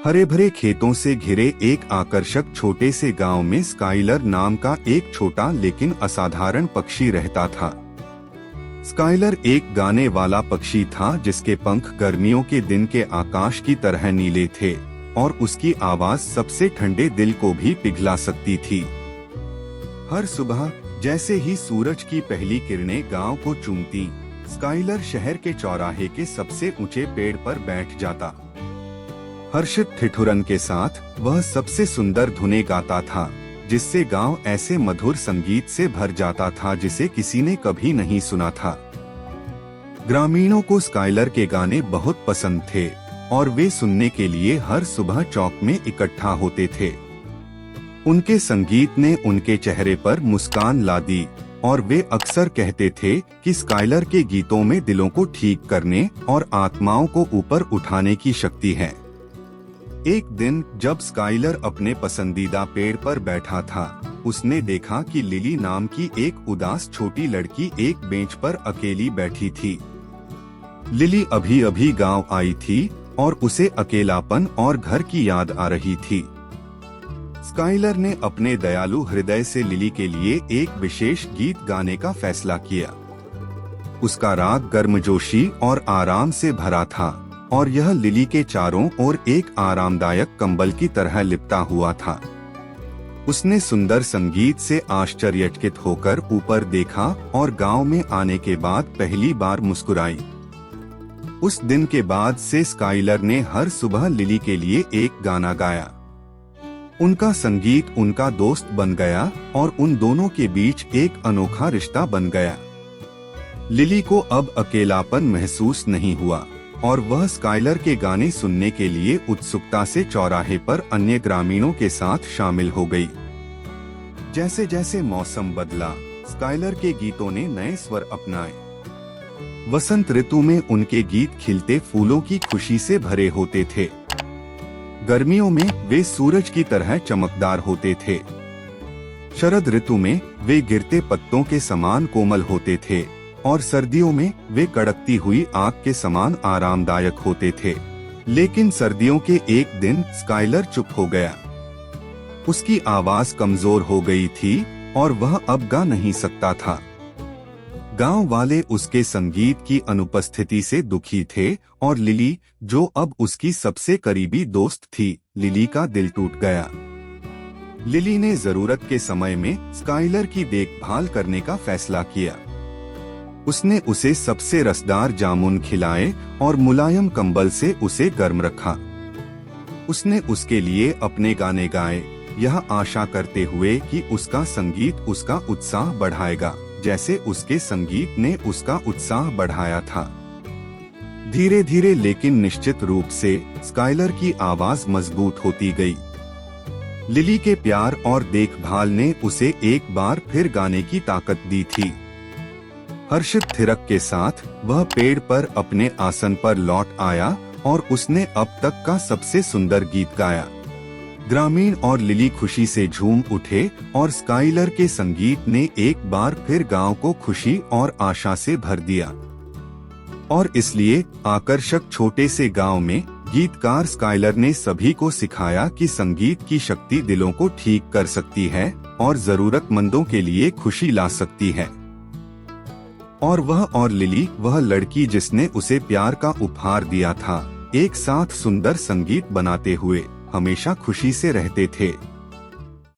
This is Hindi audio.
हरे भरे खेतों से घिरे एक आकर्षक छोटे से गांव में स्काइलर नाम का एक छोटा लेकिन असाधारण पक्षी रहता था। स्काइलर एक गाने वाला पक्षी था जिसके पंख गर्मियों के दिन के आकाश की तरह नीले थे और उसकी आवाज सबसे ठंडे दिल को भी पिघला सकती थी। हर सुबह जैसे ही सूरज की पहली किरणें गांव को चूमती, स्काइलर शहर के चौराहे के सबसे ऊंचे पेड़ पर बैठ जाता। हर्षित ठिठुरन के साथ वह सबसे सुंदर धुनें गाता था, जिससे गांव ऐसे मधुर संगीत से भर जाता था जिसे किसी ने कभी नहीं सुना था। ग्रामीणों को स्काइलर के गाने बहुत पसंद थे और वे सुनने के लिए हर सुबह चौक में इकट्ठा होते थे। उनके संगीत ने उनके चेहरे पर मुस्कान ला दी और वे अक्सर कहते थे कि स्काइलर के गीतों में दिलों को ठीक करने और आत्माओं को ऊपर उठाने की शक्ति है। एक दिन जब स्काइलर अपने पसंदीदा पेड़ पर बैठा था, उसने देखा कि लिली नाम की एक उदास छोटी लड़की एक बेंच पर अकेली बैठी थी। लिली अभी अभी गांव आई थी और उसे अकेलापन और घर की याद आ रही थी। स्काइलर ने अपने दयालु हृदय से लिली के लिए एक विशेष गीत गाने का फैसला किया। उसका राग गर्मजोशी और आराम से भरा था और यह लिली के चारों ओर एक आरामदायक कंबल की तरह लिपटा हुआ था। उसने सुंदर संगीत से आश्चर्यचकित होकर ऊपर देखा और गांव में आने के बाद पहली बार मुस्कुराई। उस दिन के बाद से स्काइलर ने हर सुबह लिली के लिए एक गाना गाया। उनका संगीत उनका दोस्त बन गया और उन दोनों के बीच एक अनोखा रिश्ता बन गया। लिली को अब अकेलापन महसूस नहीं हुआ और वह स्काइलर के गाने सुनने के लिए उत्सुकता से चौराहे पर अन्य ग्रामीणों के साथ शामिल हो गई। जैसे जैसे मौसम बदला, स्काइलर के गीतों ने नए स्वर अपनाए। वसंत ऋतु में उनके गीत खिलते फूलों की खुशी से भरे होते थे। गर्मियों में वे सूरज की तरह चमकदार होते थे। शरद ऋतु में वे गिरते पत्तों के समान कोमल होते थे और सर्दियों में वे कड़कती हुई आग के समान आरामदायक होते थे। लेकिन सर्दियों के एक दिन स्काइलर चुप हो गया। उसकी आवाज कमजोर हो गई थी और वह अब गा नहीं सकता था। गांव वाले उसके संगीत की अनुपस्थिति से दुखी थे और लिली, जो अब उसकी सबसे करीबी दोस्त थी, लिली का दिल टूट गया। लिली ने जरूरत के समय में स्काइलर की देखभाल करने का फैसला किया। उसने उसे सबसे रसदार जामुन खिलाए और मुलायम कंबल से उसे गर्म रखा। उसने उसके लिए अपने गाने गाए, यह आशा करते हुए कि उसका संगीत उसका उत्साह बढ़ाएगा, जैसे उसके संगीत ने उसका उत्साह बढ़ाया था। धीरे धीरे लेकिन निश्चित रूप से स्काइलर की आवाज मजबूत होती गई। लिली के प्यार और देखभाल ने उसे एक बार फिर गाने की ताकत दी थी। हर्षित थिरक के साथ वह पेड़ पर अपने आसन पर लौट आया और उसने अब तक का सबसे सुंदर गीत गाया। ग्रामीण और लिली खुशी से झूम उठे और स्काइलर के संगीत ने एक बार फिर गांव को खुशी और आशा से भर दिया। और इसलिए आकर्षक छोटे से गांव में गीतकार स्काइलर ने सभी को सिखाया कि संगीत की शक्ति दिलों को ठीक कर सकती है और जरूरतमंदों के लिए खुशी ला सकती है। और वह और लिली, वह लड़की जिसने उसे प्यार का उपहार दिया था, एक साथ सुंदर संगीत बनाते हुए हमेशा खुशी से रहते थे।